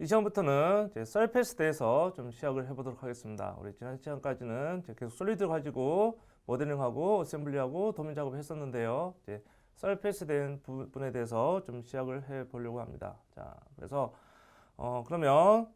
이 시간부터는 이제 서페이스에 대해서 좀 시작을 해보도록 하겠습니다. 우리 지난 시간까지는 이제 계속 솔리드 가지고 모델링하고 어셈블리하고 도면 작업을 했었는데요. 이제 서페이스에 대한 부분에 대해서 좀 시작을 해보려고 합니다. 자, 그래서 그러면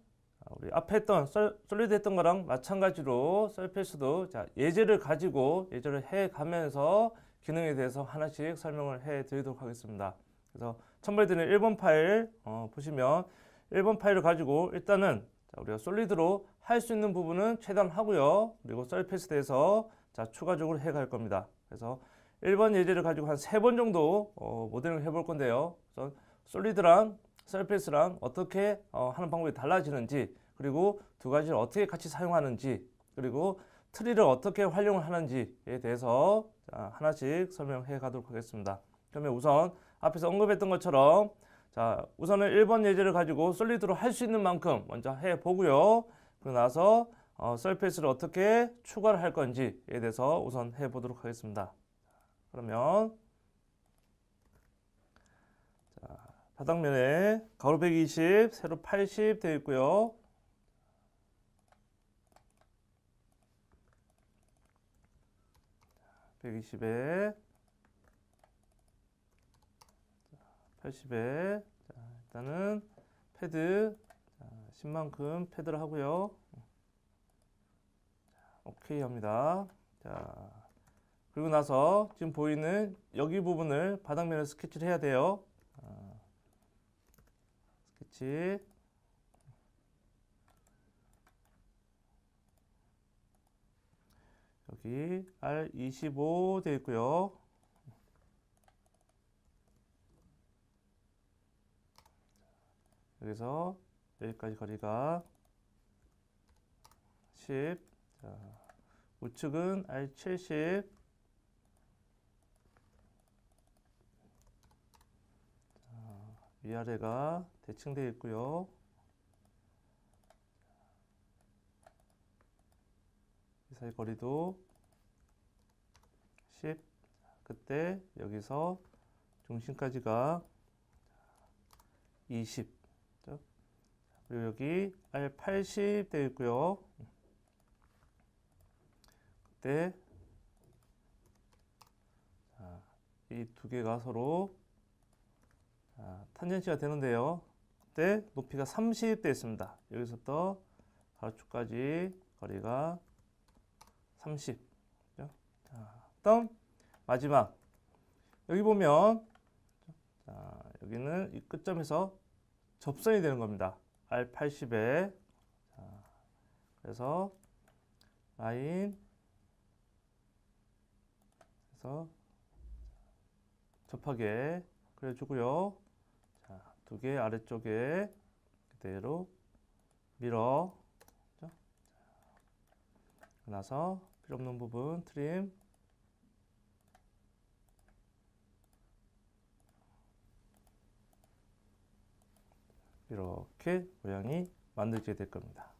우리 앞에 했던 솔리드 했던 거랑 마찬가지로 서페이스도 자, 예제를 가지고 예제를 해가면서 기능에 대해서 하나씩 설명을 해드리도록 하겠습니다. 그래서 첨부해드리는 1번 파일 보시면 1번 파일을 가지고 일단은 우리가 솔리드로 할 수 있는 부분은 최대한 하고요. 그리고 서페이스에 대해서 추가적으로 해 갈 겁니다. 그래서 1번 예제를 가지고 한 3번 정도 모델링을 해볼 건데요. 그래서 솔리드랑 서페이스랑 어떻게 하는 방법이 달라지는지, 그리고 두 가지를 어떻게 같이 사용하는지, 그리고 트리를 어떻게 활용을 하는지에 대해서 하나씩 설명해 가도록 하겠습니다. 그러면 우선 앞에서 언급했던 것처럼 자, 우선은 1번 예제를 가지고 솔리드로 할 수 있는 만큼 먼저 해보고요. 그러고 나서 서페이스를 어떻게 추가를 할 건지에 대해서 우선 해보도록 하겠습니다. 그러면 자, 바닥면에 가로 120, 세로 80 되어 있고요. 120에 80에 일단은 패드 10만큼 패드를 하고요. 오케이 합니다. 자, 그리고 나서 지금 보이는 여기 부분을 바닥면에 스케치를 해야 돼요. 스케치 여기 R25 되어 있고요. 여기서 여기까지 거리가 10. 자, 우측은 R70. 자, 위아래가 대칭되어 있고요. 이 사이 거리도 10. 그때 여기서 중심까지가 20. 그리고 여기 R80 되어 있고요. 그때 이 두 개가 서로 탄젠시가 되는데요. 그때 높이가 30 되어 있습니다. 여기서부터 가로축까지 거리가 30. 자, 다음 마지막 여기 보면 여기는 이 끝점에서 접선이 되는 겁니다. R80에 그래서 라인 해서 접하게 그려주고요. 자, 두 개 아래쪽에 그대로 밀어 나서 필요 없는 부분 트림 이렇게 모양이 만들어지게 될 겁니다.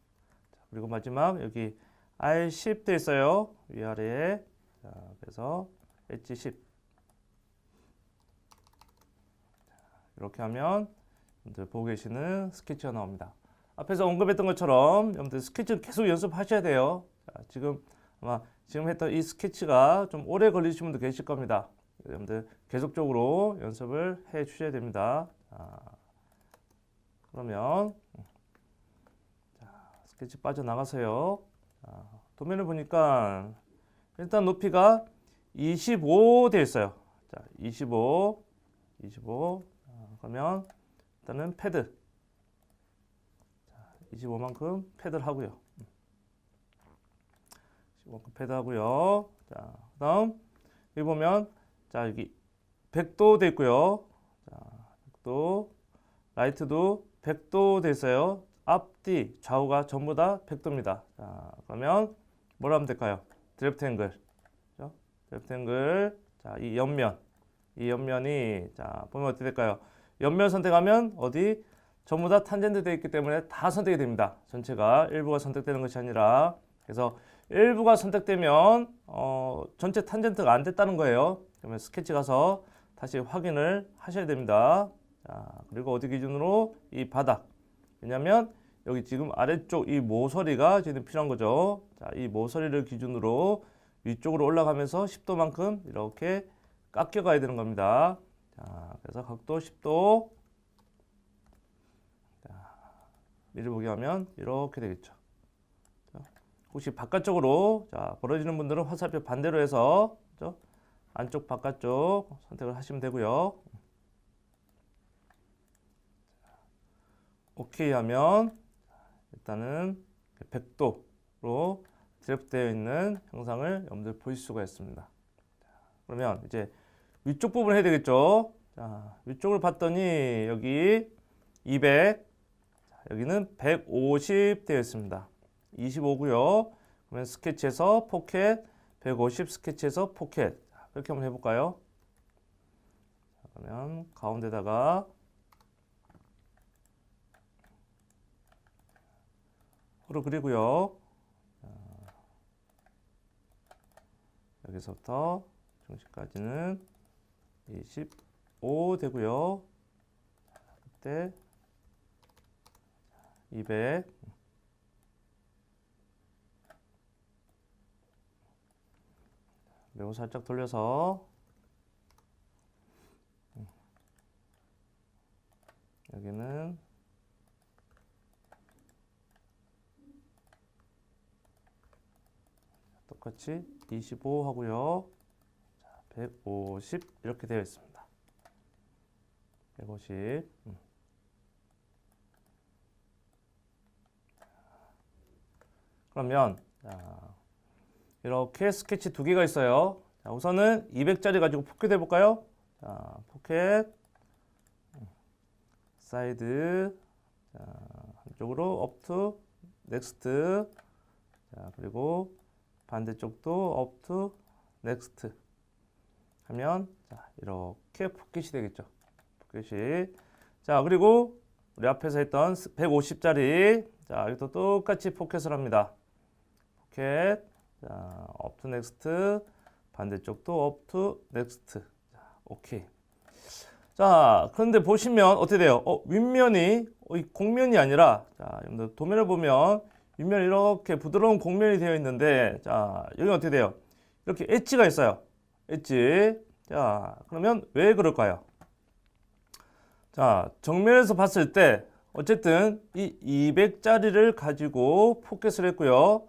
자, 그리고 마지막 여기 R10 돼 있어요. 위아래에. 자, 그래서 엣지 10. 이렇게 하면 여러분들 보고 계시는 스케치가 나옵니다. 앞에서 언급했던 것처럼 여러분들 스케치를 계속 연습하셔야 돼요. 자, 지금 했던 이 스케치가 좀 오래 걸리시는 분도 계실 겁니다. 여러분들 계속적으로 연습을 해 주셔야 됩니다. 그러면 스케치 빠져나가세요. 도면을 보니까 일단 높이가 25 되어 있어요. 자, 25 그러면 일단은 패드 25만큼 패드를 하고요. 25만큼 패드 하고요. 자, 그다음 여기 보면 자, 여기 100도 되어 있고요. 자, 100도 라이트도 100도 됐어요. 앞뒤 좌우가 전부 다 100도입니다. 자, 그러면 뭘 하면 될까요? 드래프트 앵글. 그렇죠? 드래프트 앵글. 자, 이 옆면이 자, 보면 어떻게 될까요? 옆면 선택하면 어디 전부 다 탄젠트 되어 있기 때문에 다 선택이 됩니다. 전체가 일부가 선택되는 것이 아니라 그래서 일부가 선택되면 전체 탄젠트가 안 됐다는 거예요. 그러면 스케치 가서 다시 확인을 하셔야 됩니다. 자, 그리고 어디 기준으로 이 바닥 왜냐면 여기 지금 아래쪽 이 모서리가 지금 필요한 거죠. 자, 이 모서리를 기준으로 위쪽으로 올라가면서 10도만큼 이렇게 깎여 가야 되는 겁니다. 자, 그래서 각도 10도. 자, 미리 보기 하면 이렇게 되겠죠. 자, 혹시 바깥쪽으로 자, 벌어지는 분들은 화살표 반대로 해서 그렇죠? 안쪽 바깥쪽 선택을 하시면 되고요. 오케이 하면 일단은 100도로 드래프트되어 있는 형상을 여러분들 보실 수가 있습니다. 그러면 이제 위쪽 부분 해야 되겠죠. 자, 위쪽을 봤더니 여기 200, 여기는 150 되어 있습니다. 25고요. 그러면 스케치에서 포켓, 150 스케치에서 포켓. 그렇게 한번 해볼까요? 그러면 가운데다가 호를 그리고요. 여기서부터 중심까지는 25 되고요. 그때 200 매우 살짝 돌려서 여기는 똑같이 25 하고요. 150 이렇게 되어 있습니다. 150. 그러면 이렇게 스케치 두 개가 있어요. 자, 우선은 200짜리 가지고 포켓 해볼까요? 자, 포켓 사이드 자, 한쪽으로 업투 넥스트 자, 그리고 반대쪽도 업투 넥스트 하면 자, 이렇게 포켓이 되겠죠. 포켓이. 자, 그리고 우리 앞에서 했던 150짜리 자, 여기도 똑같이 포켓을 합니다. 포켓 자, 업투 넥스트 반대쪽도 업투 넥스트 자, 오케이. 자, 그런데 보시면 어떻게 돼요? 윗면이 이 곡면이 아니라 자, 여러분들 도면을 보면 윗면이 이렇게 부드러운 곡면이 되어 있는데 자, 여기 어떻게 돼요? 이렇게 엣지가 있어요. 엣지. 자, 그러면 왜 그럴까요? 자, 정면에서 봤을 때 어쨌든 이 200짜리를 가지고 포켓을 했고요.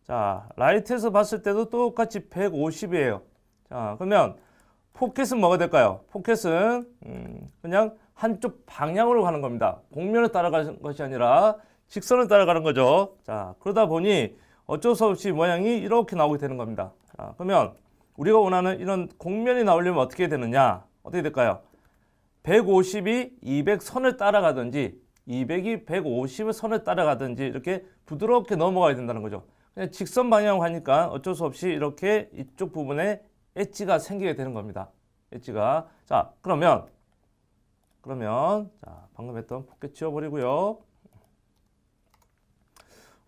자, 라이트에서 봤을 때도 똑같이 150이에요. 자, 그러면 포켓은 뭐가 될까요? 포켓은 그냥 한쪽 방향으로 가는 겁니다. 곡면을 따라가는 것이 아니라 직선을 따라가는 거죠. 자, 그러다 보니 어쩔 수 없이 모양이 이렇게 나오게 되는 겁니다. 자, 그러면 우리가 원하는 이런 곡면이 나오려면 어떻게 되느냐? 어떻게 될까요? 150이 200 선을 따라가든지 200이 150의 선을 따라가든지 이렇게 부드럽게 넘어가야 된다는 거죠. 그냥 직선 방향으로 가니까 어쩔 수 없이 이렇게 이쪽 부분에 엣지가 생기게 되는 겁니다. 엣지가. 자, 그러면 자, 방금 했던 포켓 지워버리고요.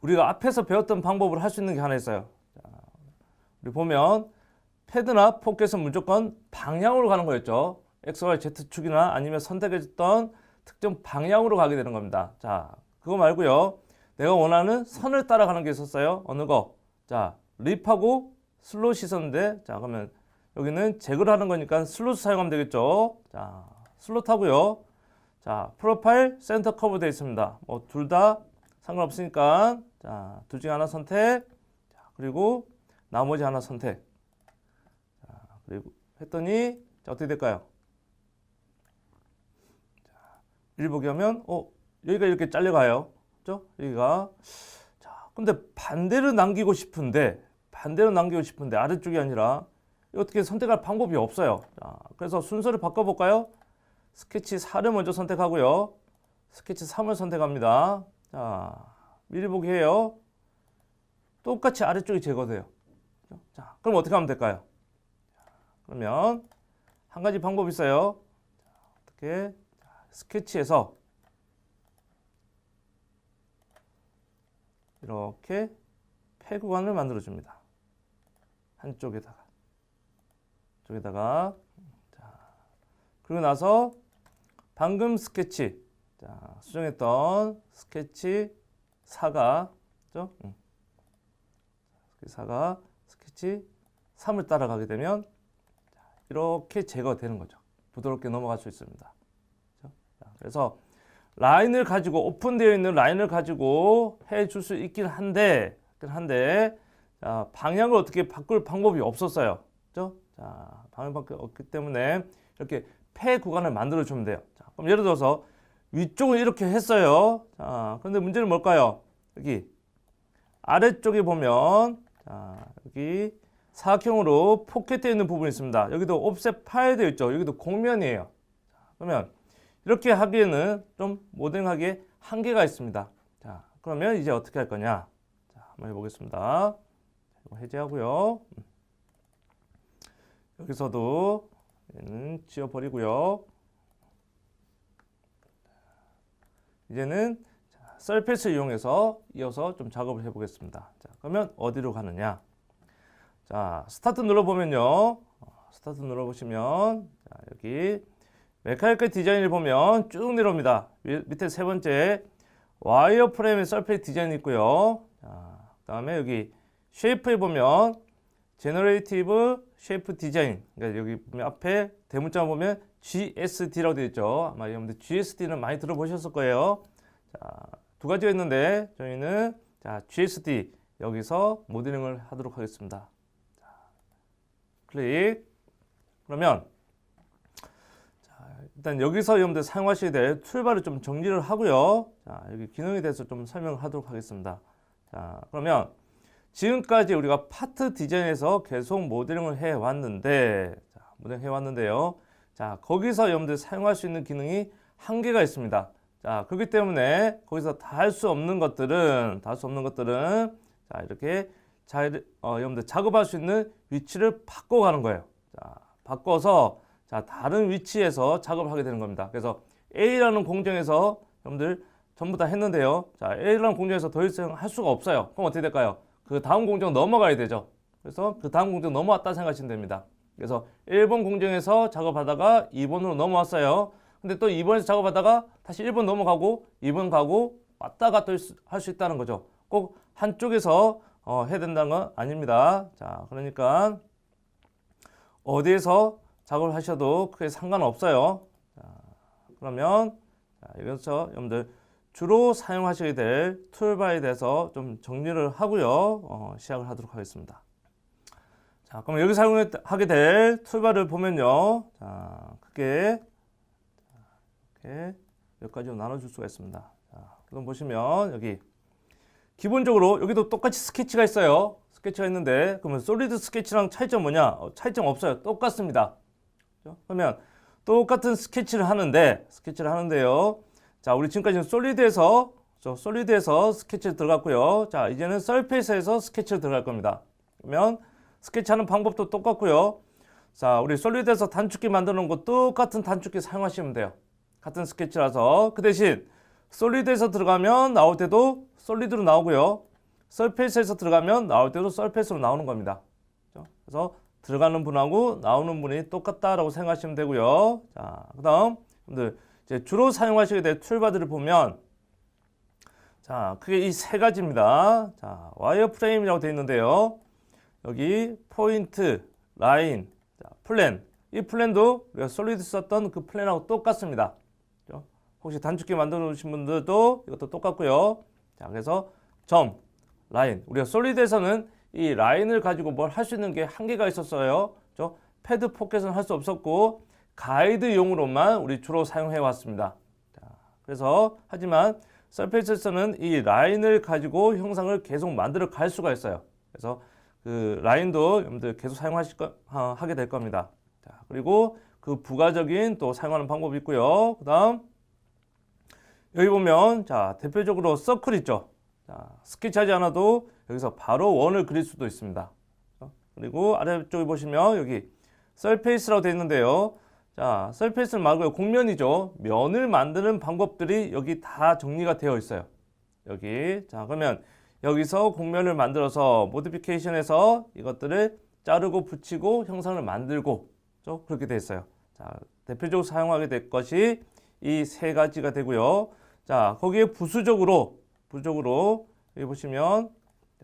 우리가 앞에서 배웠던 방법을 할 수 있는 게 하나 있어요. 자, 우리 보면 패드나 포켓은 무조건 방향으로 가는 거였죠. XY, Z축이나 아니면 선택해줬던 특정 방향으로 가게 되는 겁니다. 자, 그거 말고요. 내가 원하는 선을 따라가는 게 있었어요. 어느 거? 자, 립하고 슬롯이 있었는데 자, 그러면 여기는 제거를 하는 거니까 슬롯 사용하면 되겠죠. 자, 슬롯 하고요. 자, 프로파일, 센터 커브 되어 있습니다. 뭐 둘 다 상관없으니까 자, 둘 중에 하나 선택. 자, 그리고 나머지 하나 선택. 자, 그리고 했더니 자, 어떻게 될까요? 자, 일보기 하면 여기가 이렇게 잘려가요. 그죠? 여기가. 자, 근데 반대로 남기고 싶은데 아래쪽이 아니라 어떻게 선택할 방법이 없어요. 자, 그래서 순서를 바꿔볼까요? 스케치 4를 먼저 선택하고요. 스케치 3을 선택합니다. 자, 미리 보기 해요. 똑같이 아래쪽이 제거돼요. 자, 그럼 어떻게 하면 될까요? 그러면 한 가지 방법이 있어요. 자, 어떻게 스케치에서 이렇게 폐구간을 만들어 줍니다. 한쪽에다가 자, 그리고 나서 방금 스케치 자, 수정했던 스케치 4가 그죠? 스케치 4가 스케치 3을 따라가게 되면 이렇게 제거되는 거죠. 부드럽게 넘어갈 수 있습니다. 그렇죠? 자, 그래서 라인을 가지고 오픈되어 있는 라인을 가지고 해줄 수 있긴 한데 자, 방향을 어떻게 바꿀 방법이 없었어요. 그렇죠? 자, 방향밖에 없기 때문에 이렇게 폐 구간을 만들어 주면 돼요. 자, 그럼 예를 들어서 위쪽을 이렇게 했어요. 자, 그런데 문제는 뭘까요? 여기 아래쪽에 보면 자, 여기 사각형으로 포켓되어 있는 부분이 있습니다. 여기도 옵셋 파일 되어 있죠. 여기도 곡면이에요. 자, 그러면 이렇게 하기에는 좀 모델링하기에 한계가 있습니다. 자, 그러면 이제 어떻게 할 거냐? 자, 한번 해보겠습니다. 이거 해제하고요. 여기서도 얘는 지워버리고요. 이제는 서페이스를 이용해서 이어서 좀 작업을 해보겠습니다. 자, 그러면 어디로 가느냐? 자, 스타트 눌러보면요. 스타트 눌러보시면 자, 여기 메카니컬 디자인을 보면 쭉 내려옵니다. 밑에 세 번째 와이어 프레임의 서페이스 디자인이 있고요. 자, 그 다음에 여기 쉐이프에 보면 제너레이티브 쉐이프 디자인. 그러니까 여기 보면 앞에 대문자 보면 GSD라고 되어 있죠. 아마 여러분들 GSD는 많이 들어보셨을 거예요. 자, 두 가지가 있는데 저희는 자, GSD 여기서 모델링을 하도록 하겠습니다. 자, 클릭. 그러면 자, 일단 여기서 여러분들 사용하셔야 될 툴바를 좀 정리를 하고요. 자, 여기 기능에 대해서 좀 설명을 하도록 하겠습니다. 자, 그러면 지금까지 우리가 파트 디자인에서 계속 모델링을 해왔는데, 자, 모델링 해왔는데요. 자, 거기서 여러분들 사용할 수 있는 기능이 한계가 있습니다. 자, 그렇기 때문에 거기서 다 할 수 없는 것들은, 자, 이렇게 여러분들 작업할 수 있는 위치를 바꿔가는 거예요. 자, 바꿔서, 자, 다른 위치에서 작업을 하게 되는 겁니다. 그래서 A라는 공정에서 여러분들 전부 다 했는데요. 자, A라는 공정에서 더 이상 할 수가 없어요. 그럼 어떻게 될까요? 그 다음 공정 넘어가야 되죠. 그래서 그 다음 공정 넘어왔다 생각하시면 됩니다. 그래서 1번 공정에서 작업하다가 2번으로 넘어왔어요. 근데 또 2번에서 작업하다가 다시 1번 넘어가고 2번 가고 왔다 갔다 할 수 있다는 거죠. 꼭 한쪽에서 해야 된다는 건 아닙니다. 자, 그러니까 어디에서 작업을 하셔도 크게 상관없어요. 자, 그러면 여기서 여러분들 주로 사용하셔야 될 툴바에 대해서 좀 정리를 하고요. 시작을 하도록 하겠습니다. 자, 그럼 여기 사용하게 될 툴바를 보면요. 자, 크게 이렇게 몇 가지로 나눠줄 수가 있습니다. 자, 그럼 보시면 여기 기본적으로 여기도 똑같이 스케치가 있어요. 스케치가 있는데 그러면 솔리드 스케치랑 차이점 뭐냐? 차이점 없어요. 똑같습니다. 그렇죠? 그러면 똑같은 스케치를 하는데요. 자, 우리 지금까지는 솔리드에서 스케치를 들어갔고요. 자, 이제는 서페이스에서 스케치를 들어갈 겁니다. 그러면 스케치하는 방법도 똑같고요. 자, 우리 솔리드에서 단축키 만들어 놓은 거 똑같은 단축키 사용하시면 돼요. 같은 스케치라서. 그 대신 솔리드에서 들어가면 나올 때도 솔리드로 나오고요. 서페이스에서 들어가면 나올 때도 서페이스로 나오는 겁니다. 그래서 들어가는 분하고 나오는 분이 똑같다라고 생각하시면 되고요. 자, 그 다음 이제 주로 사용하시게 될 툴바들을 보면 자, 크게 이 세 가지입니다. 자, 와이어 프레임이라고 되어 있는데요. 여기 포인트, 라인, 자, 플랜. 이 플랜도 우리가 솔리드 썼던 그 플랜하고 똑같습니다. 그렇죠? 혹시 단축키 만들어 놓으신 분들도 이것도 똑같고요. 자, 그래서 점, 라인. 우리가 솔리드에서는 이 라인을 가지고 뭘 할 수 있는 게 한계가 있었어요. 그렇죠? 패드 포켓은 할 수 없었고 가이드용으로만 우리 주로 사용해 왔습니다. 자, 그래서 하지만 서페이스에서는 이 라인을 가지고 형상을 계속 만들어 갈 수가 있어요. 그래서 그 라인도 여러분들 계속 하게 될 겁니다. 자, 그리고 그 부가적인 또 사용하는 방법이 있고요. 그 다음 여기 보면 자, 대표적으로 서클 있죠. 자, 스케치하지 않아도 여기서 바로 원을 그릴 수도 있습니다. 그리고 아래쪽에 보시면 여기 서페이스라고 되어 있는데요. 자, 서페이스 말고요. 곡면이죠. 면을 만드는 방법들이 여기 다 정리가 되어 있어요. 여기. 자, 그러면 여기서 곡면을 만들어서 모디피케이션에서 이것들을 자르고 붙이고 형상을 만들고 그렇게 되어 있어요. 자, 대표적으로 사용하게 될 것이 이 세 가지가 되고요. 자, 거기에 부수적으로 여기 보시면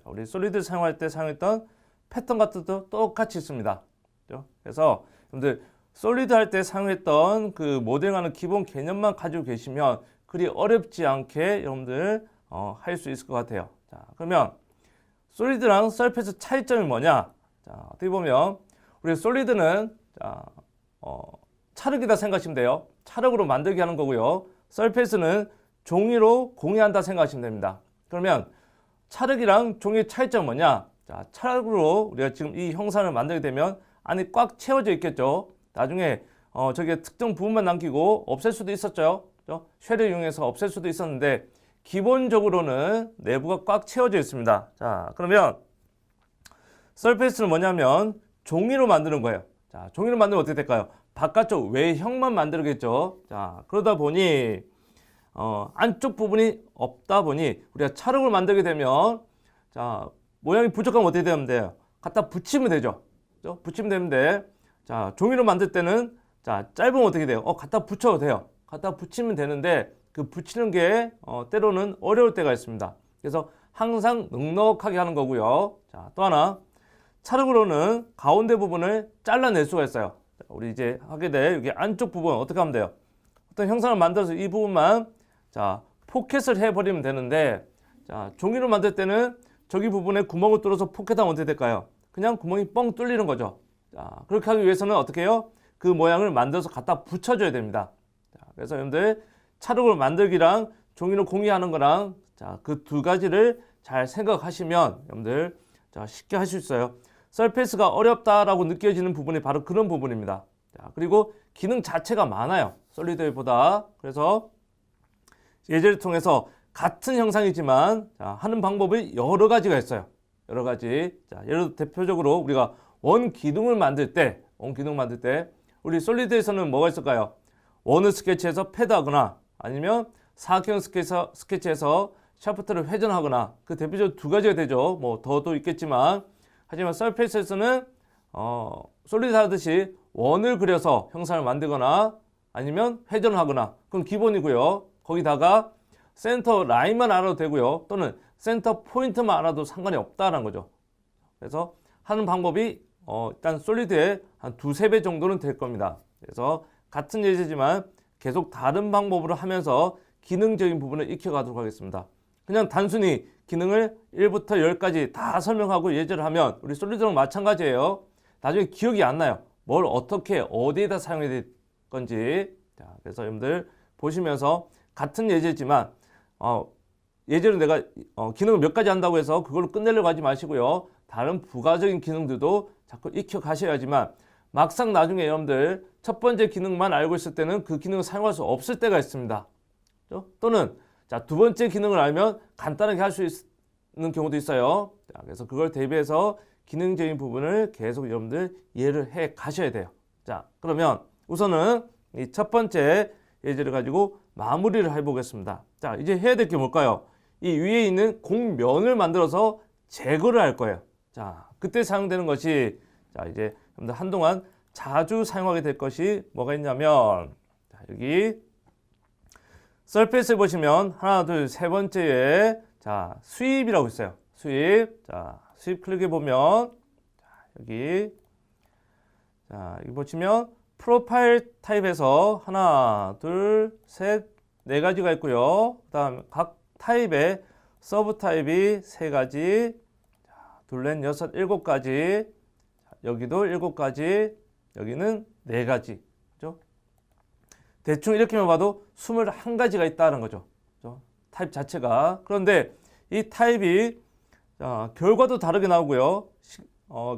우리 솔리드 사용할 때 사용했던 패턴 같은 것도 똑같이 있습니다. 그렇죠? 그래서 여러분들 솔리드 할 때 사용했던 그 모델하는 기본 개념만 가지고 계시면 그리 어렵지 않게 여러분들 할 수 있을 것 같아요. 자, 그러면 솔리드랑 서페이스 차이점이 뭐냐? 자, 어떻게 보면 우리 솔리드는 찰흙이다 생각하시면 돼요. 찰흙으로 만들게 하는 거고요. 서페이스는 종이로 공예한다 생각하시면 됩니다. 그러면 찰흙이랑 종이의 차이점은 뭐냐? 자, 찰흙으로 우리가 지금 이 형상을 만들게 되면 안이 꽉 채워져 있겠죠. 나중에 저게 특정 부분만 남기고 없앨 수도 있었죠. 쉐를 이용해서 없앨 수도 있었는데 기본적으로는 내부가 꽉 채워져 있습니다. 자, 그러면 서페이스는 뭐냐면 종이로 만드는 거예요. 자, 종이로 만들면 어떻게 될까요? 바깥쪽 외형만 만들겠죠. 자, 그러다 보니 안쪽 부분이 없다 보니 우리가 찰흙을 만들게 되면 자, 모양이 부족하면 어떻게 되면 돼요? 갖다 붙이면 되죠. 그렇죠? 붙이면 되는데 자, 종이로 만들 때는 자, 짧으면 어떻게 돼요? 갖다 붙여도 돼요. 갖다 붙이면 되는데 그 붙이는 게 때로는 어려울 때가 있습니다. 그래서 항상 넉넉하게 하는 거고요. 자, 또 하나 찰흙으로는 가운데 부분을 잘라낼 수가 있어요. 자, 우리 이제 하게 될 여기 안쪽 부분 어떻게 하면 돼요? 어떤 형상을 만들어서 이 부분만 자, 포켓을 해버리면 되는데 자, 종이로 만들 때는 저기 부분에 구멍을 뚫어서 포켓하면 어떻게 될까요? 그냥 구멍이 뻥 뚫리는 거죠. 자, 그렇게 하기 위해서는 어떻게 해요? 그 모양을 만들어서 갖다 붙여줘야 됩니다. 자, 그래서 여러분들 찰흙을 만들기랑 종이로 공예하는 거랑 자, 그 두 가지를 잘 생각하시면 여러분들 자, 쉽게 할 수 있어요. 서페이스가 어렵다라고 느껴지는 부분이 바로 그런 부분입니다. 자, 그리고 기능 자체가 많아요. 솔리드보다. 그래서 예제를 통해서 같은 형상이지만 자, 하는 방법이 여러 가지가 있어요. 여러 가지. 자, 예를 들어 대표적으로 우리가 원 기둥을 만들 때 우리 솔리드에서는 뭐가 있을까요? 원을 스케치해서 패드하거나 아니면 사각형 스케치해서 샤프트를 회전하거나 그 대표적으로 두 가지가 되죠. 뭐 더도 있겠지만 하지만 서페이스에서는 솔리드 하듯이 원을 그려서 형상을 만들거나 아니면 회전을 하거나 그건 기본이고요. 거기다가 센터 라인만 알아도 되고요. 또는 센터 포인트만 알아도 상관이 없다는 거죠. 그래서 하는 방법이 일단 솔리드의 한 두세 배 정도는 될 겁니다. 그래서 같은 예제지만 계속 다른 방법으로 하면서 기능적인 부분을 익혀가도록 하겠습니다. 그냥 단순히 기능을 1부터 10까지 다 설명하고 예제를 하면 우리 솔리드랑 마찬가지예요. 나중에 기억이 안 나요. 뭘 어떻게 어디에다 사용해야 될 건지. 자, 그래서 여러분들 보시면서 같은 예제지만 예제로 내가 기능을 몇 가지 한다고 해서 그걸로 끝내려고 하지 마시고요. 다른 부가적인 기능들도 자꾸 익혀 가셔야지만 막상 나중에 여러분들 첫 번째 기능만 알고 있을 때는 그 기능을 사용할 수 없을 때가 있습니다. 그렇죠? 또는 자, 두 번째 기능을 알면 간단하게 할 수 있는 경우도 있어요. 자, 그래서 그걸 대비해서 기능적인 부분을 계속 여러분들 이해를 해 가셔야 돼요. 자, 그러면 우선은 이 첫 번째 예제를 가지고 마무리를 해보겠습니다. 자, 이제 해야 될 게 뭘까요? 이 위에 있는 공면을 만들어서 제거를 할 거예요. 자, 그때 사용되는 것이 자, 이제 여러분들 한동안 자주 사용하게 될 것이 뭐가 있냐면 자, 여기 서페이스에 보시면 하나, 둘, 세 번째에 자, 스윕이라고 있어요. 스윕. 자, 스윕 클릭해 보면 자, 여기 보시면 프로파일 타입에서 하나, 둘, 셋, 네 가지가 있고요. 그다음 각 타입에 서브 타입이 세 가지, 자, 둘, 넷, 여섯, 일곱 가지. 여기도 일곱 가지, 여기는 네 가지. 그죠? 대충 이렇게만 봐도 21가지가 있다는 거죠. 그죠? 타입 자체가. 그런데 이 타입이 결과도 다르게 나오고요.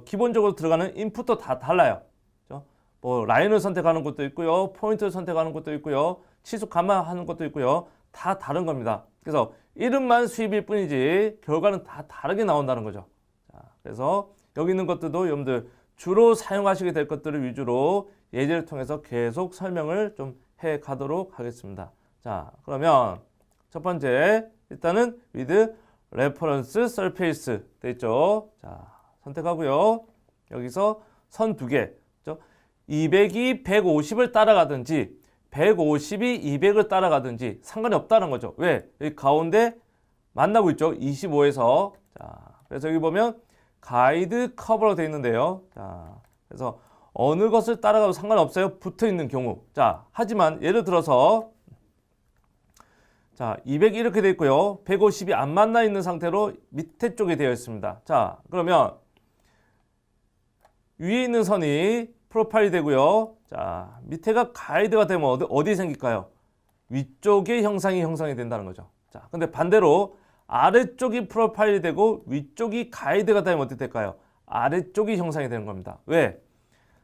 기본적으로 들어가는 인풋도 다 달라요. 그죠? 뭐 라인을 선택하는 것도 있고요. 포인트를 선택하는 것도 있고요. 치수 감안하는 것도 있고요. 다 다른 겁니다. 그래서 이름만 수입일 뿐이지 결과는 다 다르게 나온다는 거죠. 자, 그래서 여기 있는 것들도 여러분들 주로 사용하시게 될 것들을 위주로 예제를 통해서 계속 설명을 좀 해 가도록 하겠습니다. 자, 그러면 첫 번째 일단은 with reference surface 돼 있죠. 자, 선택하고요. 여기서 선 두 개, 200이 150을 따라가든지 150이 200을 따라가든지 상관이 없다는 거죠. 왜? 여기 가운데 만나고 있죠. 25에서. 자, 그래서 여기 보면 가이드 커버로 되어 있는데요. 자, 그래서 어느 것을 따라가도 상관없어요. 붙어 있는 경우. 자, 하지만 예를 들어서 자, 200이 이렇게 되어 있고요. 150이 안 만나 있는 상태로 밑에 쪽에 되어 있습니다. 자, 그러면 위에 있는 선이 프로파일이 되고요. 자, 밑에가 가이드가 되면 어디 생길까요? 위쪽에 형상이 된다는 거죠. 자, 근데 반대로 아래쪽이 프로파일이 되고 위쪽이 가이드가 되면 어떻게 될까요? 아래쪽이 형상이 되는 겁니다. 왜?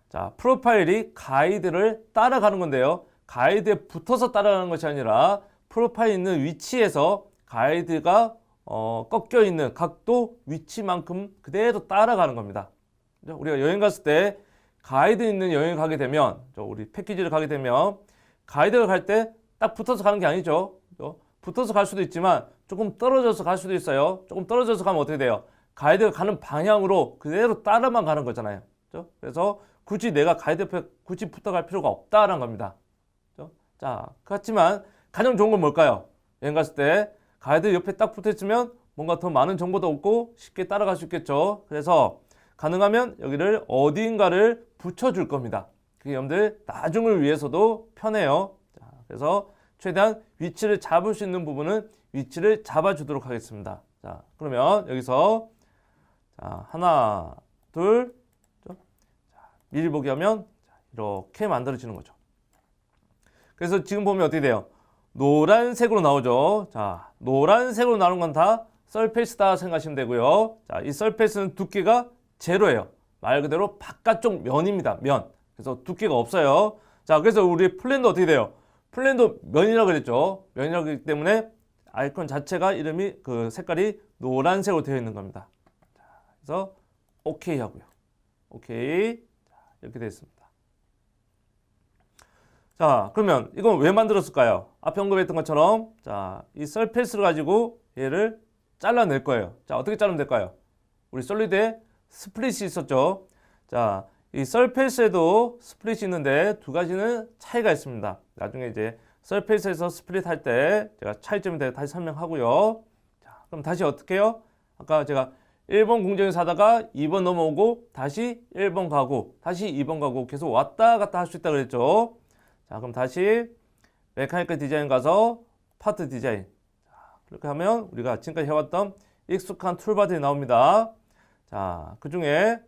자, 프로파일이 가이드를 따라가는 건데요. 가이드에 붙어서 따라가는 것이 아니라 프로파일이 있는 위치에서 가이드가 꺾여 있는 각도 위치만큼 그대로 따라가는 겁니다. 우리가 여행 갔을 때 가이드 있는 여행을 가게 되면 우리 패키지를 가게 되면 가이드가 갈 때 딱 붙어서 가는 게 아니죠. 붙어서 갈 수도 있지만 조금 떨어져서 갈 수도 있어요. 조금 떨어져서 가면 어떻게 돼요? 가이드가 가는 방향으로 그대로 따라만 가는 거잖아요. 그래서 굳이 내가 가이드 옆에 굳이 붙어갈 필요가 없다라는 겁니다. 자, 그렇지만 가장 좋은 건 뭘까요? 여행 갔을 때 가이드 옆에 딱 붙어 있으면 뭔가 더 많은 정보도 얻고 쉽게 따라갈 수 있겠죠. 그래서 가능하면 여기를 어디인가를 붙여줄 겁니다. 그게 여러분들 나중을 위해서도 편해요. 자, 그래서 최대한 위치를 잡을 수 있는 부분은 위치를 잡아주도록 하겠습니다. 자, 그러면 여기서 자, 하나, 둘, 미리 보기 하면 이렇게 만들어지는 거죠. 그래서 지금 보면 어떻게 돼요? 노란색으로 나오죠. 자, 노란색으로 나오는 건 다 서페이스다 생각하시면 되고요. 자, 이 서페이스는 두께가 제로예요. 말 그대로 바깥쪽 면입니다. 면. 그래서 두께가 없어요. 자, 그래서 우리 플랜도 어떻게 돼요? 플랜도 면이라고 그랬죠. 면이라고 하기 때문에 아이콘 자체가 이름이 그 색깔이 노란색으로 되어 있는 겁니다. 자, 그래서 오케이 하고요. 오케이. 자, 이렇게 되어 있습니다. 자, 그러면 이건 왜 만들었을까요? 앞에 언급했던 것처럼 자, 이 서페이스를 가지고 얘를 잘라낼 거예요. 자, 어떻게 자르면 될까요? 우리 솔리드에 스플릿이 있었죠. 자, 이 서페이스에도 스플릿이 있는데 두 가지는 차이가 있습니다. 나중에 이제 서페이스에서 스플릿 할 때 제가 차이점에 대해 다시 설명하고요. 자, 그럼 다시 어떻게 해요? 아까 제가 1번 공정에서 하다가 2번 넘어오고 다시 1번 가고 다시 2번 가고 계속 왔다 갔다 할 수 있다고 그랬죠. 자, 그럼 다시 메카니컬 디자인 가서 파트 디자인. 자, 그렇게 하면 우리가 지금까지 해왔던 익숙한 툴바들이 나옵니다. 자, 그 중에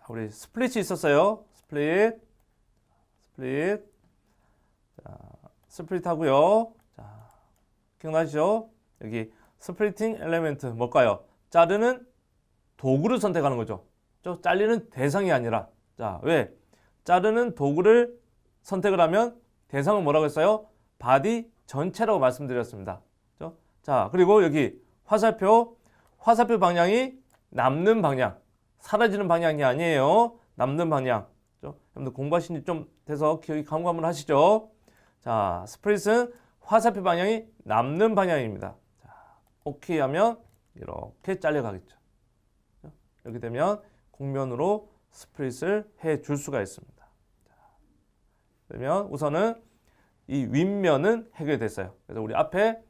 우리 스플릿이 있었어요. 스플릿. 자, 스플릿 하고요. 자, 기억나시죠? 여기 스플리팅 엘리멘트 뭘까요? 자르는 도구를 선택하는 거죠. 잘리는 대상이 아니라. 자, 왜? 자르는 도구를 선택을 하면 대상은 뭐라고 했어요? 바디 전체라고 말씀드렸습니다. 그렇죠? 자, 그리고 여기 화살표 방향이 남는 방향, 사라지는 방향이 아니에요. 남는 방향. 그렇죠? 여러분들 공부하신 지 좀 돼서 기억이 가물가물 하시죠? 자, 스플릿은 화살표 방향이 남는 방향입니다. 자, 오케이 하면 이렇게 잘려가겠죠. 그렇죠? 이렇게 되면 곡면으로 스플릿을 해 줄 수가 있습니다. 자, 그러면 우선은 이 윗면은 해결됐어요. 그래서 우리 앞에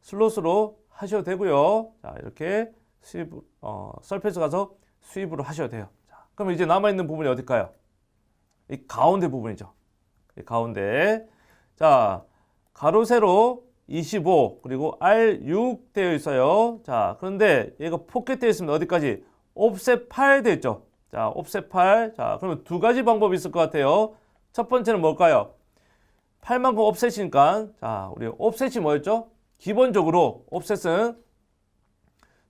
슬롯으로 하셔도 되고요. 자, 이렇게 스윕, 서페이스 가서 스윕으로 하셔도 돼요. 자, 그럼 이제 남아있는 부분이 어딜까요? 이 가운데 부분이죠. 이 가운데. 자, 가로 세로 25 그리고 R6 되어 있어요. 자, 그런데 얘가 포켓 되어 있습니다. 어디까지? 옵셋 8 되어 있죠. 자, 옵셋 8. 자, 그러면 두 가지 방법이 있을 것 같아요. 첫 번째는 뭘까요? 8만큼 옵셋이니까. 자, 우리 옵셋이 뭐였죠? 기본적으로 옵셋은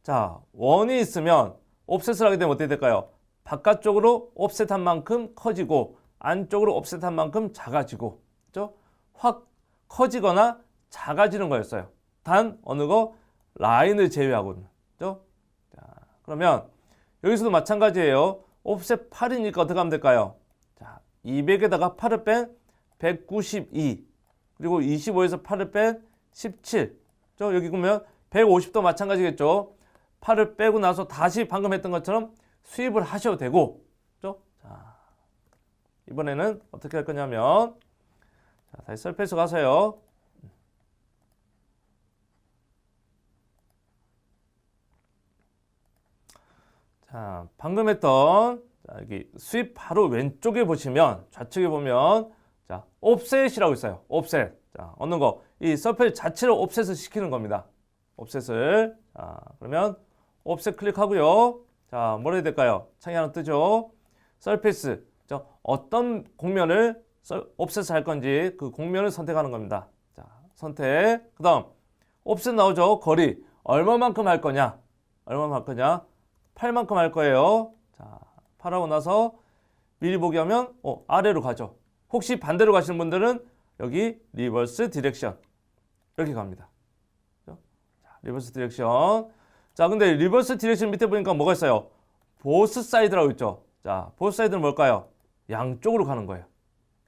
자, 원이 있으면 옵셋을 하게 되면 어떻게 될까요? 바깥쪽으로 옵셋한 만큼 커지고 안쪽으로 옵셋한 만큼 작아지고, 그렇죠? 확 커지거나 작아지는 거였어요. 단 어느 거 라인을 제외하고는, 그렇죠? 자, 그러면 여기서도 마찬가지예요. 옵셋 8이니까 어떻게 하면 될까요? 자, 200에다가 8을 뺀 192 그리고 25에서 8을 뺀 17. 여기 보면 150도 마찬가지겠죠. 8을 빼고 나서 다시 방금 했던 것처럼 수입을 하셔도 되고, 그렇죠? 자, 이번에는 어떻게 할 거냐면, 자, 다시 서페이스 가서요. 자, 방금 했던 자, 여기 스윕 바로 왼쪽에 보시면 좌측에 보면 자, 옵셋이라고 있어요. 옵셋. 자, 얻는 거. 이 서페이스 자체를 옵셋을 시키는 겁니다. 옵셋을. 자, 그러면 옵셋 클릭하고요. 자, 뭐라 해야 될까요? 창이 하나 뜨죠. 서페이스. 자, 어떤 공면을 옵셋을 할 건지 그 공면을 선택하는 겁니다. 자, 선택. 그다음 옵셋 나오죠. 거리. 얼마만큼 할 거냐? 얼마만큼 할 거냐? 8만큼 할 거예요. 자, 8하고 나서 미리 보기 하면 아래로 가죠. 혹시 반대로 가시는 분들은 여기 리버스 디렉션 이렇게 갑니다. 자, 리버스 디렉션. 자, 근데 리버스 디렉션 밑에 보니까 뭐가 있어요? 보스 사이드라고 있죠. 자, 보스 사이드는 뭘까요? 양쪽으로 가는 거예요.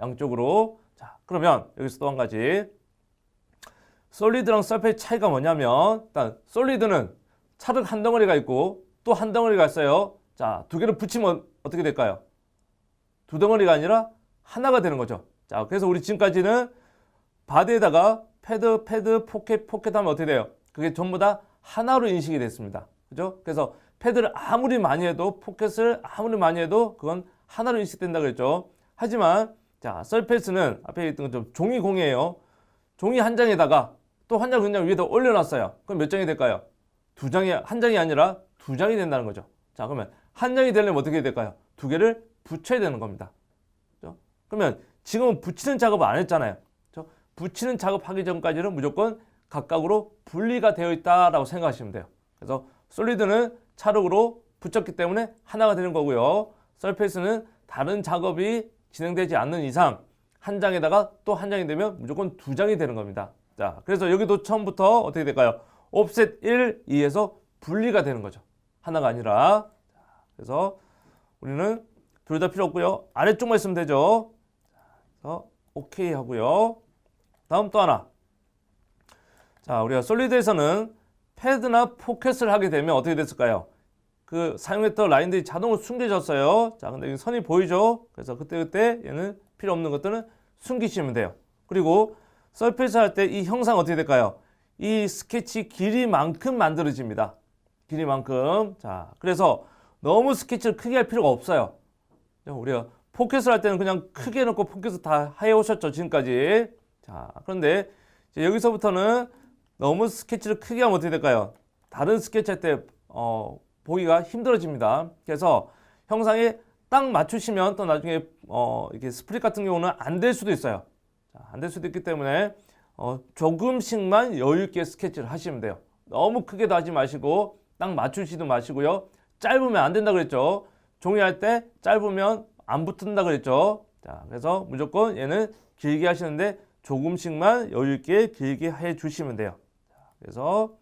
양쪽으로. 자, 그러면 여기서 또 한 가지. 솔리드랑 서페이스 차이가 뭐냐면 일단 솔리드는 차륵 한 덩어리가 있고 또 한 덩어리가 있어요. 자, 두 개를 붙이면 어떻게 될까요? 두 덩어리가 아니라 하나가 되는 거죠. 자, 그래서 우리 지금까지는 바디에다가 패드, 포켓 하면 어떻게 돼요? 그게 전부 다 하나로 인식이 됐습니다. 그죠? 그래서 패드를 아무리 많이 해도 포켓을 아무리 많이 해도 그건 하나로 인식된다 그랬죠. 하지만 자, 서페이스는 앞에 있던 좀 종이 공이에요. 종이 한 장에다가 또 한 장 그냥 위에다 올려놨어요. 그럼 몇 장이 될까요? 두 장이 한 장이 아니라 두 장이 된다는 거죠. 자, 그러면 한 장이 되려면 어떻게 될까요? 두 개를 붙여야 되는 겁니다. 그렇죠? 그러면 지금은 붙이는 작업을 안 했잖아요. 그렇죠? 붙이는 작업하기 전까지는 무조건 각각으로 분리가 되어 있다라고 생각하시면 돼요. 그래서 솔리드는 차륵으로 붙였기 때문에 하나가 되는 거고요. 서페이스는 다른 작업이 진행되지 않는 이상 한 장에다가 또 한 장이 되면 무조건 두 장이 되는 겁니다. 자, 그래서 여기도 처음부터 어떻게 될까요? 옵셋 1, 2에서 분리가 되는 거죠. 하나가 아니라. 그래서 우리는 둘 다 필요 없고요. 아래쪽만 있으면 되죠. 그래서 오케이 하고요. 다음 또 하나. 자, 우리가 솔리드에서는 패드나 포켓을 하게 되면 어떻게 됐을까요? 그 사용했던 라인들이 자동으로 숨겨졌어요. 자, 근데 여기 선이 보이죠? 그래서 그때 얘는 필요 없는 것들은 숨기시면 돼요. 그리고 서페이스 할 때 이 형상 어떻게 될까요? 이 스케치 길이만큼 만들어집니다. 길이만큼. 자, 그래서 너무 스케치를 크게 할 필요가 없어요. 우리가 포켓을 할 때는 그냥 크게 해놓고 포켓을 다 해오셨죠, 지금까지. 자, 그런데 이제 여기서부터는 너무 스케치를 크게 하면 어떻게 될까요? 다른 스케치 할 때 보기가 힘들어집니다. 그래서 형상에 딱 맞추시면 또 나중에 이렇게 스프릿 같은 경우는 안 될 수도 있어요. 안 될 수도 있기 때문에 조금씩만 여유 있게 스케치를 하시면 돼요. 너무 크게도 하지 마시고 딱 맞추지도 마시고요. 짧으면 안 된다 그랬죠. 종이 할 때 짧으면 안 붙는다 그랬죠. 자, 그래서 무조건 얘는 길게 하시는데 조금씩만 여유 있게 길게 해 주시면 돼요. 자, 그래서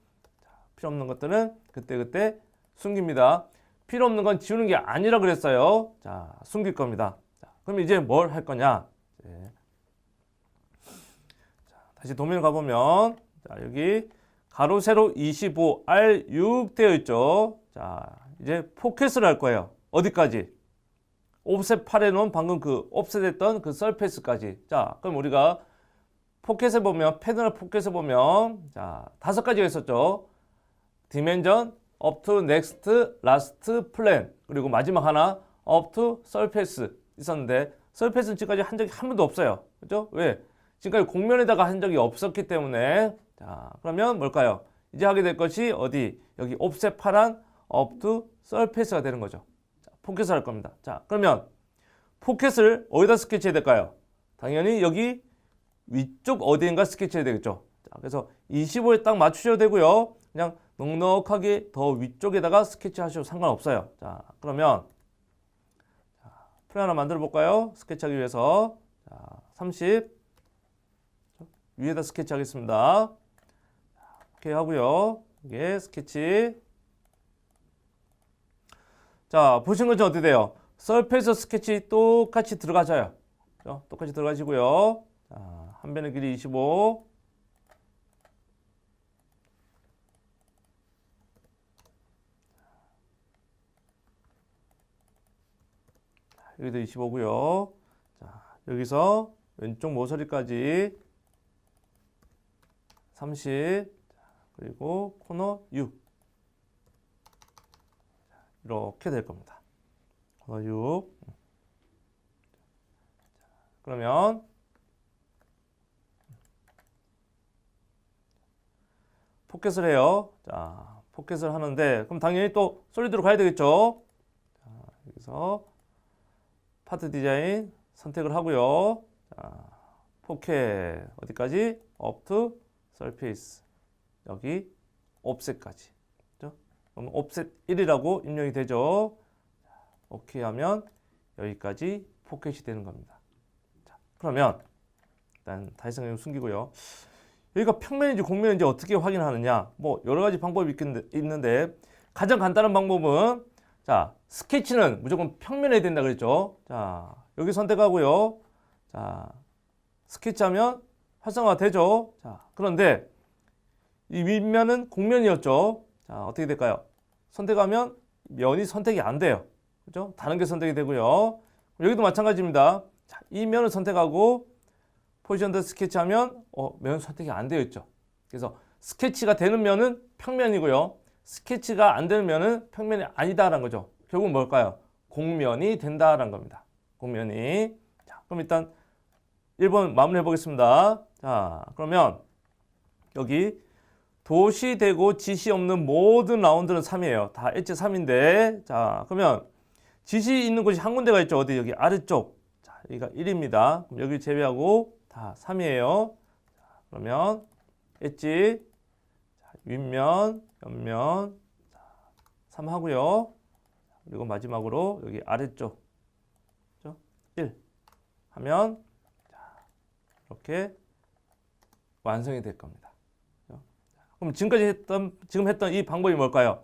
필요 없는 것들은 그때 숨깁니다. 필요 없는 건 지우는 게 아니라 그랬어요. 자, 숨길 겁니다. 자, 그럼 이제 뭘 할 거냐? 네. 자, 다시 도면 가보면 자, 여기 가로 세로 25 R6 되어 있죠. 자, 이제 포켓을 할 거예요. 어디까지? 옵셋 8에 놓은 방금 그 옵셋했던 그 서페이스까지. 자, 그럼 우리가 포켓에 보면 패드나 포켓에 보면 자, 5가지가 있었죠. 디멘전, up to next, last, plan. 그리고 마지막 하나 up to surface 있었는데 surface는 지금까지 한 적이 한 번도 없어요. 그렇죠? 왜? 지금까지 공면에다가 한 적이 없었기 때문에 자, 그러면 뭘까요? 이제 하게 될 것이 어디? 여기 offset 8한 up to surface가 되는 거죠. 자, 포켓을 할 겁니다. 자, 그러면 포켓을 어디다 스케치해야 될까요? 당연히 여기 위쪽 어디인가 스케치해야 되겠죠. 자, 그래서 25에 딱 맞추셔도 되고요. 그냥 넉넉하게 더 위쪽에다가 스케치 하셔도 상관없어요. 자, 그러면 풀 하나 만들어 볼까요? 스케치하기 위해서 자, 30 위에다 스케치 하겠습니다. 오케이 하고요. 이게 스케치. 자, 보신 것처럼 어떻게 돼요? 서페이스 스케치 똑같이 들어가져요. 똑같이 들어가시고요. 자, 한 변의 길이 25. 여기도 25고요. 여기서 왼쪽 모서리까지 30, 그리고 코너 6 이렇게 될 겁니다. 코너 6. 그러면 포켓을 해요. 자, 포켓을 하는데 그럼 당연히 또 솔리드로 가야 되겠죠. 자, 여기서 파트 디자인 선택을 하고요. 자, 포켓 어디까지? up to surface. 여기 offset까지. 그렇죠? 그럼 offset 1이라고 입력이 되죠. 오케이 하면 여기까지 포켓이 되는 겁니다. 자, 그러면 일단 다이슨을 숨기고요. 여기가 평면인지 곡면인지 어떻게 확인하느냐? 뭐 여러 가지 방법이 있는데 가장 간단한 방법은 자, 스케치는 무조건 평면에 된다 그랬죠. 자, 여기 선택하고요. 자, 스케치하면 활성화가 되죠. 자, 그런데 이 윗면은 곡면이었죠. 자, 어떻게 될까요? 선택하면 면이 선택이 안 돼요. 그죠? 다른 게 선택이 되고요. 여기도 마찬가지입니다. 자, 이 면을 선택하고 포지션드 스케치하면 면 선택이 안 되어 있죠. 그래서 스케치가 되는 면은 평면이고요. 스케치가 안 되는 면은 평면이 아니다라는 거죠. 결국은 뭘까요? 곡면이 된다라는 겁니다. 곡면이. 자, 그럼 일단 1번 마무리해 보겠습니다. 자, 그러면 여기 도시 되고 지시 없는 모든 라운드는 3이에요. 다 엣지 3인데 자, 그러면 지시 있는 곳이 한 군데가 있죠. 어디? 여기 아래쪽. 자, 여기가 1입니다. 그럼 여기 제외하고 다 3이에요. 자, 그러면 엣지 윗면, 옆면 3 하고요. 그리고 마지막으로 여기 아래쪽 1 하면 이렇게 완성이 될 겁니다. 그럼 지금 했던 이 방법이 뭘까요?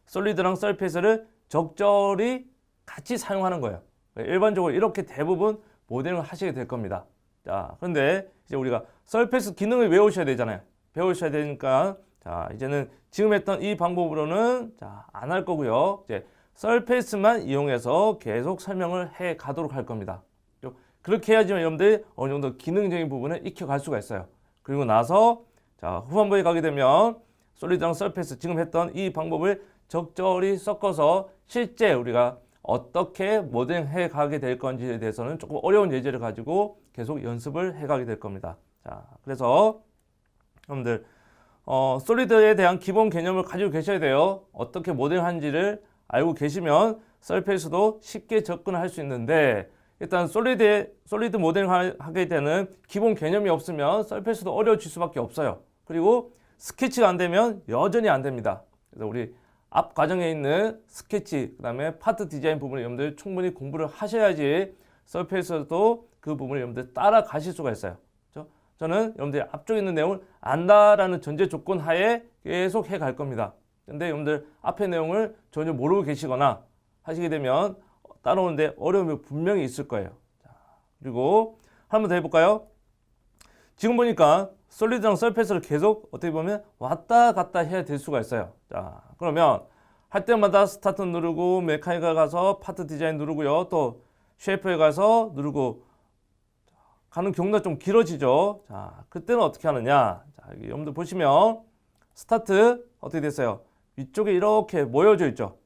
솔리드랑 서페이스를 적절히 같이 사용하는 거예요. 일반적으로 이렇게 대부분 모델링을 하시게 될 겁니다. 자, 그런데 이제 우리가 서페이스 기능을 외우셔야 되잖아요. 배우셔야 되니까 자, 이제는 지금 했던 이 방법으로는 자, 안 할 거고요. 이제 서페이스만 이용해서 계속 설명을 해 가도록 할 겁니다. 그렇게 해야지만 여러분들이 어느 정도 기능적인 부분을 익혀갈 수가 있어요. 그리고 나서 자, 후반부에 가게 되면 솔리드랑 서페이스 지금 했던 이 방법을 적절히 섞어서 실제 우리가 어떻게 모델링 해 가게 될 건지에 대해서는 조금 어려운 예제를 가지고 계속 연습을 해 가게 될 겁니다. 자, 그래서 여러분들 솔리드에 대한 기본 개념을 가지고 계셔야 돼요. 어떻게 모델링 하는지를 알고 계시면 서페이스도 쉽게 접근할 수 있는데 일단 솔리드 모델링 하게 되는 기본 개념이 없으면 서페이스도 어려워질 수밖에 없어요. 그리고 스케치가 안 되면 여전히 안 됩니다. 그래서 우리 앞 과정에 있는 스케치, 그 다음에 파트 디자인 부분을 여러분들 충분히 공부를 하셔야지 서페이스도 그 부분을 여러분들 따라가실 수가 있어요. 그렇죠? 저는 여러분들이 앞쪽에 있는 내용을 안다라는 전제 조건 하에 계속 해 갈 겁니다. 근데 여러분들 앞의 내용을 전혀 모르고 계시거나 하시게 되면 따라오는데 어려움이 분명히 있을 거예요. 자, 그리고 한 번 더 해볼까요? 지금 보니까 솔리드랑 서페이스를 계속 어떻게 보면 왔다 갔다 해야 될 수가 있어요. 자, 그러면 할 때마다 스타트 누르고 메카니컬 가서 파트 디자인 누르고요. 또 쉐이프에 가서 누르고 가는 경우가 좀 길어지죠. 자, 그때는 어떻게 하느냐? 자, 여기 여러분들 보시면 스타트 어떻게 됐어요? 위쪽에 이렇게 모여져 있죠.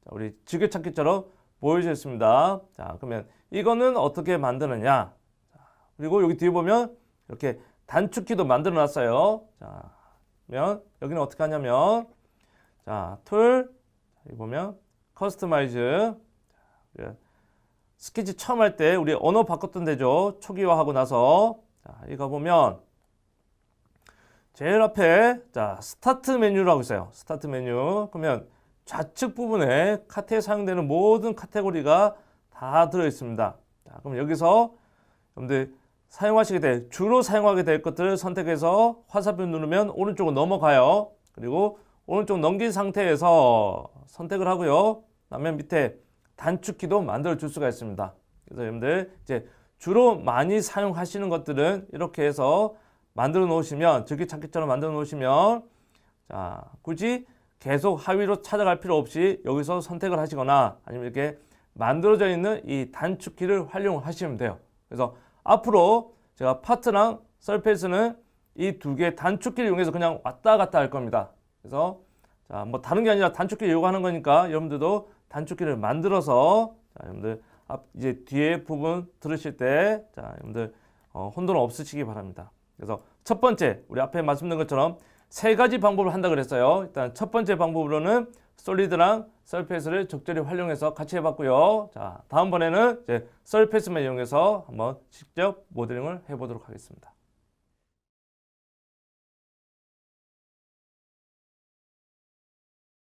자, 우리 즐겨찾기처럼 모여져 있습니다. 자, 그러면 이거는 어떻게 만드느냐? 자, 그리고 여기 뒤에 보면 이렇게 단축키도 만들어 놨어요. 자, 그러면 여기는 어떻게 하냐면 자, 툴 여기 보면 커스터마이즈 스케치 처음 할 때 우리 언어 바꿨던 데죠. 초기화하고 나서 자, 이거 보면 제일 앞에 자, 스타트 메뉴라고 있어요. 스타트 메뉴. 그러면 좌측 부분에 카테에 사용되는 모든 카테고리가 다 들어 있습니다. 자, 그럼 여기서 여러분들 주로 사용하게 될 것들을 선택해서 화살표 누르면 오른쪽으로 넘어가요. 그리고 오른쪽 넘긴 상태에서 선택을 하고요. 그다음에 밑에 단축키도 만들어 줄 수가 있습니다. 그래서 여러분들 이제 주로 많이 사용하시는 것들은 이렇게 해서 만들어 놓으시면 즐겨찾기처럼 만들어 놓으시면 자, 굳이 계속 하위로 찾아갈 필요 없이 여기서 선택을 하시거나 아니면 이렇게 만들어져 있는 이 단축키를 활용하시면 돼요. 그래서 앞으로 제가 파트랑 서페이스는 이 두 개의 단축키를 이용해서 그냥 왔다 갔다 할 겁니다. 그래서 자, 뭐 다른 게 아니라 단축키를 이용하는 거니까 여러분들도 단축키를 만들어서 자, 여러분들 이제 뒤에 부분 들으실 때 자, 여러분들 혼돈 없으시기 바랍니다. 그래서 첫 번째 우리 앞에 말씀드린 것처럼 세 가지 방법을 한다 그랬어요. 일단 첫 번째 방법으로는 솔리드랑 서페이스를 적절히 활용해서 같이 해봤고요. 자, 다음번에는 이제 서페이스만 이용해서 한번 직접 모델링을 해보도록 하겠습니다.